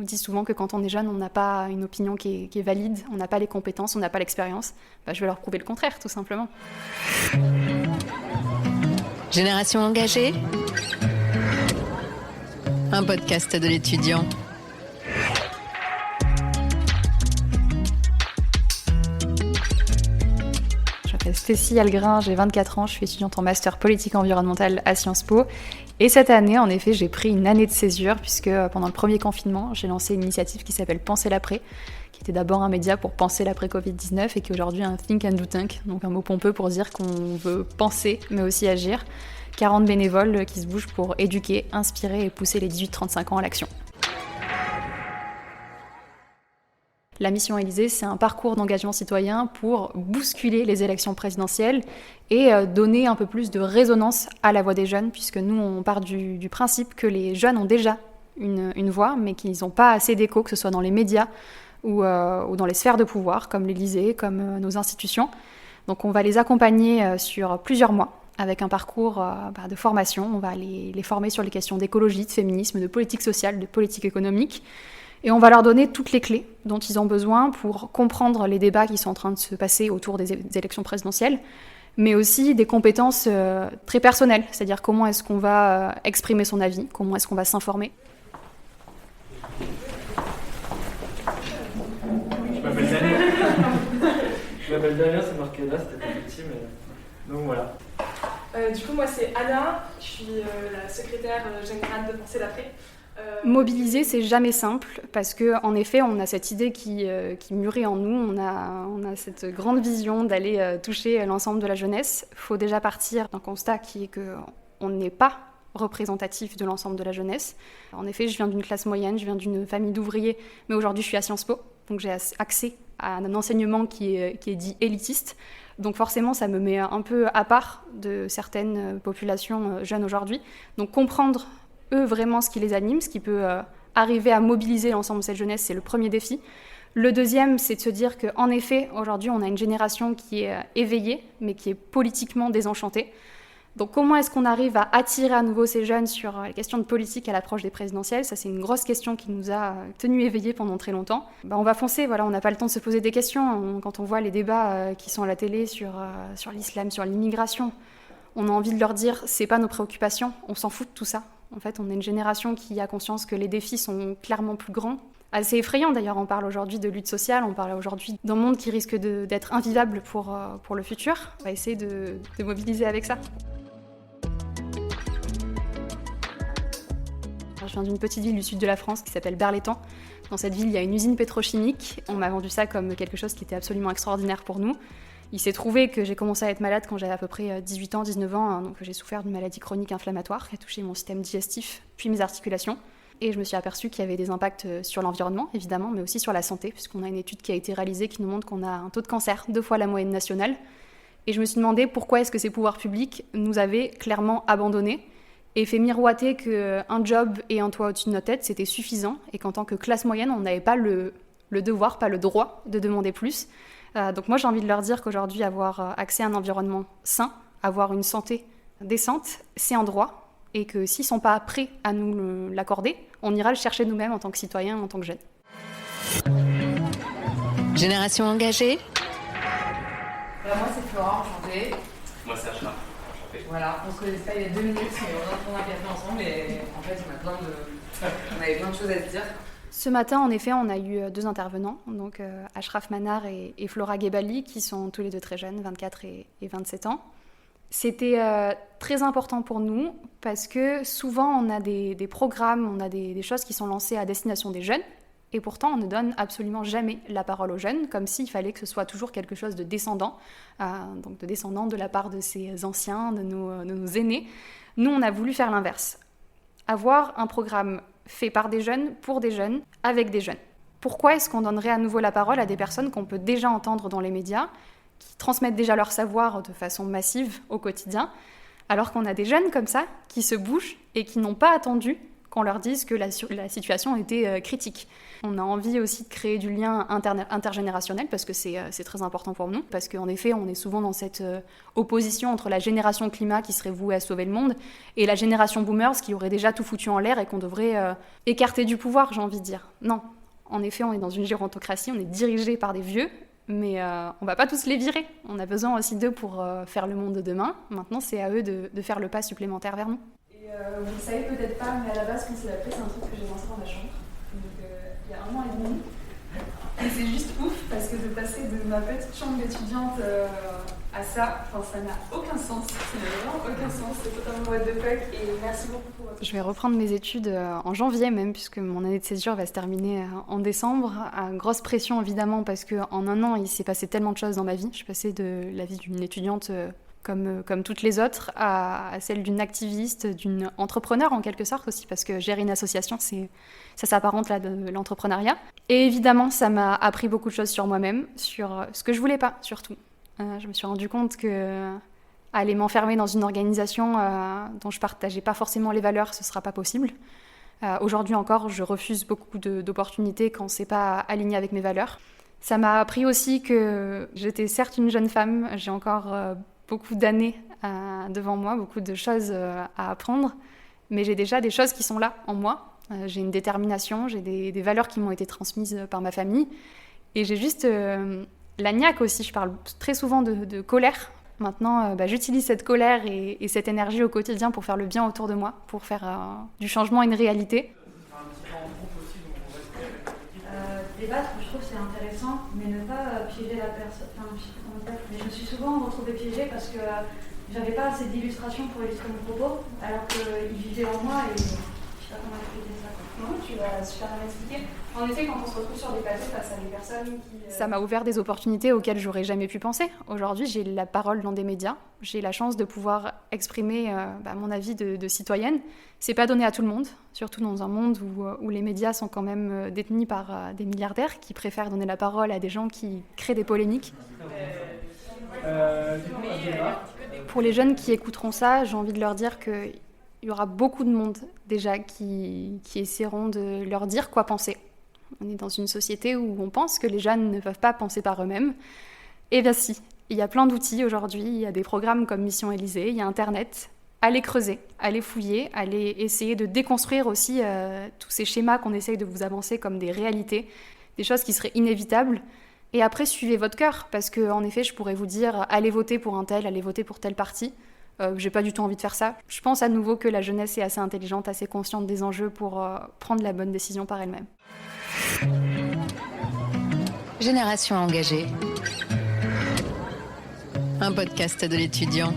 dis souvent que quand on est jeune, on n'a pas une opinion qui est valide, on n'a pas les compétences, on n'a pas l'expérience. Je vais leur prouver le contraire, tout simplement. Génération engagée, un podcast de l'étudiant. Je m'appelle Stécie Algrin, j'ai 24 ans, je suis étudiante en master politique environnementale à Sciences Po. Et cette année, en effet, j'ai pris une année de césure puisque pendant le premier confinement, j'ai lancé une initiative qui s'appelle Penser l'après, qui était d'abord un média pour penser l'après-Covid-19 et qui est aujourd'hui un think and do tank, donc un mot pompeux pour dire qu'on veut penser mais aussi agir. 40 bénévoles qui se bougent pour éduquer, inspirer et pousser les 18-35 ans à l'action. La mission Élysée, c'est un parcours d'engagement citoyen pour bousculer les élections présidentielles et donner un peu plus de résonance à la voix des jeunes, puisque nous, on part du principe que les jeunes ont déjà une voix, mais qu'ils n'ont pas assez d'écho, que ce soit dans les médias ou dans les sphères de pouvoir, comme l'Élysée, comme nos institutions. Donc on va les accompagner sur plusieurs mois, avec un parcours de formation. On va les former sur les questions d'écologie, de féminisme, de politique sociale, de politique économique. Et on va leur donner toutes les clés dont ils ont besoin pour comprendre les débats qui sont en train de se passer autour des élections présidentielles, mais aussi des compétences très personnelles, c'est-à-dire comment est-ce qu'on va exprimer son avis, comment est-ce qu'on va s'informer. Je m'appelle Damien, c'est marqué là, c'était pas petit, mais... Donc voilà. Du coup, moi c'est Anna, je suis la secrétaire générale de Penser l'après. Mobiliser, c'est jamais simple parce qu'en effet, on a cette idée qui mûrit en nous, on a cette grande vision d'aller toucher l'ensemble de la jeunesse. Il faut déjà partir d'un constat qui est qu'on n'est pas représentatif de l'ensemble de la jeunesse. En effet, je viens d'une classe moyenne, je viens d'une famille d'ouvriers, mais aujourd'hui je suis à Sciences Po, donc j'ai accès à un enseignement qui est dit élitiste. Donc forcément, ça me met un peu à part de certaines populations jeunes aujourd'hui. Donc comprendre eux vraiment ce qui les anime, ce qui peut arriver à mobiliser l'ensemble de cette jeunesse, c'est le premier défi. Le deuxième, c'est de se dire qu'en effet, aujourd'hui, on a une génération qui est éveillée, mais qui est politiquement désenchantée. Donc comment est-ce qu'on arrive à attirer à nouveau ces jeunes sur les questions de politique à l'approche des présidentielles ? Ça, c'est une grosse question qui nous a tenus éveillés pendant très longtemps. On va foncer, voilà, on n'a pas le temps de se poser des questions. Quand on voit les débats qui sont à la télé sur l'islam, sur l'immigration, on a envie de leur dire, c'est pas nos préoccupations, on s'en fout de tout ça. En fait, on est une génération qui a conscience que les défis sont clairement plus grands. Assez effrayant d'ailleurs, on parle aujourd'hui de lutte sociale, on parle aujourd'hui d'un monde qui risque d'être invivable pour le futur. On va essayer de mobiliser avec ça. Je viens d'une petite ville du sud de la France qui s'appelle Berlétan. Dans cette ville, il y a une usine pétrochimique. On m'a vendu ça comme quelque chose qui était absolument extraordinaire pour nous. Il s'est trouvé que j'ai commencé à être malade quand j'avais à peu près 18 ans, 19 ans. Donc j'ai souffert d'une maladie chronique inflammatoire qui a touché mon système digestif, puis mes articulations. Et je me suis aperçue qu'il y avait des impacts sur l'environnement, évidemment, mais aussi sur la santé, puisqu'on a une étude qui a été réalisée qui nous montre qu'on a un taux de cancer 2 fois la moyenne nationale. Et je me suis demandé pourquoi est-ce que ces pouvoirs publics nous avaient clairement abandonnés et fait miroiter qu'un job et un toit au-dessus de notre tête, c'était suffisant, et qu'en tant que classe moyenne, on n'avait pas le devoir, pas le droit de demander plus. Donc moi, j'ai envie de leur dire qu'aujourd'hui, avoir accès à un environnement sain, avoir une santé décente, c'est un droit, et que s'ils ne sont pas prêts à nous l'accorder, on ira le chercher nous-mêmes en tant que citoyens, en tant que jeunes. Génération engagée. Moi, c'est Flora, enchantée. Moi, c'est Ashraf. Voilà, on se connaissait pas il y a 2 minutes, mais on vient de prendre un café ensemble et en fait, on avait plein de choses à se dire. Ce matin, en effet, on a eu 2 intervenants, donc Ashraf Manar et Flora Gebali, qui sont tous les 2 très jeunes, 24 et 27 ans. C'était très important pour nous parce que souvent, on a des programmes, on a des choses qui sont lancées à destination des jeunes, et pourtant, on ne donne absolument jamais la parole aux jeunes, comme s'il fallait que ce soit toujours quelque chose de descendant, donc de descendant de la part de ces anciens, de nos aînés. Nous, on a voulu faire l'inverse. Avoir un programme fait par des jeunes, pour des jeunes, avec des jeunes. Pourquoi est-ce qu'on donnerait à nouveau la parole à des personnes qu'on peut déjà entendre dans les médias, qui transmettent déjà leur savoir de façon massive au quotidien, alors qu'on a des jeunes comme ça, qui se bougent et qui n'ont pas attendu qu'on leur dise que la situation était critique. On a envie aussi de créer du lien intergénérationnel parce que c'est très important pour nous. Parce qu'en effet, on est souvent dans cette opposition entre la génération climat qui serait vouée à sauver le monde et la génération boomers qui aurait déjà tout foutu en l'air et qu'on devrait écarter du pouvoir, j'ai envie de dire. Non, en effet, on est dans une gérontocratie, on est dirigé par des vieux, mais on va pas tous les virer. On a besoin aussi d'eux pour faire le monde de demain. Maintenant, c'est à eux de faire le pas supplémentaire vers nous. Vous ne savez peut-être pas, mais à la base, quand c'est la c'est un truc que j'ai lancé dans ma chambre. Donc, il y a 1 an et demi. Et c'est juste ouf, parce que de passer de ma petite chambre d'étudiante à ça, ça n'a aucun sens. Ça n'a vraiment aucun sens. C'est totalement what the fuck. Et merci beaucoup pour votre... Je vais reprendre mes études en janvier même, puisque mon année de césure va se terminer en décembre. Grosse pression, évidemment, parce qu'en 1 an, il s'est passé tellement de choses dans ma vie. Je suis passée de la vie d'une étudiante... Comme toutes les autres, à celle d'une activiste, d'une entrepreneur en quelque sorte aussi, parce que gérer une association, ça s'apparente là de l'entrepreneuriat. Et évidemment, ça m'a appris beaucoup de choses sur moi-même, sur ce que je voulais pas, surtout. Je me suis rendu compte que aller m'enfermer dans une organisation dont je partageais pas forcément les valeurs, ce sera pas possible. Aujourd'hui encore, je refuse beaucoup d'opportunités quand c'est pas aligné avec mes valeurs. Ça m'a appris aussi que j'étais certes une jeune femme, j'ai encore beaucoup d'années devant moi, beaucoup de choses à apprendre, mais j'ai déjà des choses qui sont là en moi. J'ai une détermination, j'ai des valeurs qui m'ont été transmises par ma famille, et j'ai juste la niaque aussi. Je parle très souvent de colère. Maintenant, j'utilise cette colère et cette énergie au quotidien pour faire le bien autour de moi, pour faire du changement une réalité. Débattre, je trouve que c'est intéressant, mais ne pas piéger la personne. Mais je me suis souvent retrouvée piégée parce que j'avais pas assez d'illustrations pour illustrer mon propos, alors qu'il vivait en moi et je sais pas comment expliquer ça. Non, tu l'as super bien expliqué. En effet, quand on se retrouve sur des plateaux face à des personnes qui... Ça m'a ouvert des opportunités auxquelles j'aurais jamais pu penser. Aujourd'hui, j'ai la parole dans des médias. J'ai la chance de pouvoir exprimer mon avis de citoyenne. C'est pas donné à tout le monde, surtout dans un monde où les médias sont quand même détenus par des milliardaires qui préfèrent donner la parole à des gens qui créent des polémiques. Pour les jeunes qui écouteront ça, j'ai envie de leur dire qu'il y aura beaucoup de monde déjà qui essaieront de leur dire quoi penser. On est dans une société où on pense que les jeunes ne peuvent pas penser par eux-mêmes. Eh bien si, il y a plein d'outils aujourd'hui, il y a des programmes comme Mission Élysée, il y a Internet. Allez creuser, allez fouiller, allez essayer de déconstruire aussi tous ces schémas qu'on essaye de vous avancer comme des réalités, des choses qui seraient inévitables. Et après, suivez votre cœur, parce qu'en effet, je pourrais vous dire allez voter pour un tel, allez voter pour tel parti. J'ai pas du tout envie de faire ça. Je pense à nouveau que la jeunesse est assez intelligente, assez consciente des enjeux pour prendre la bonne décision par elle-même. Génération engagée. Un podcast de l'étudiant.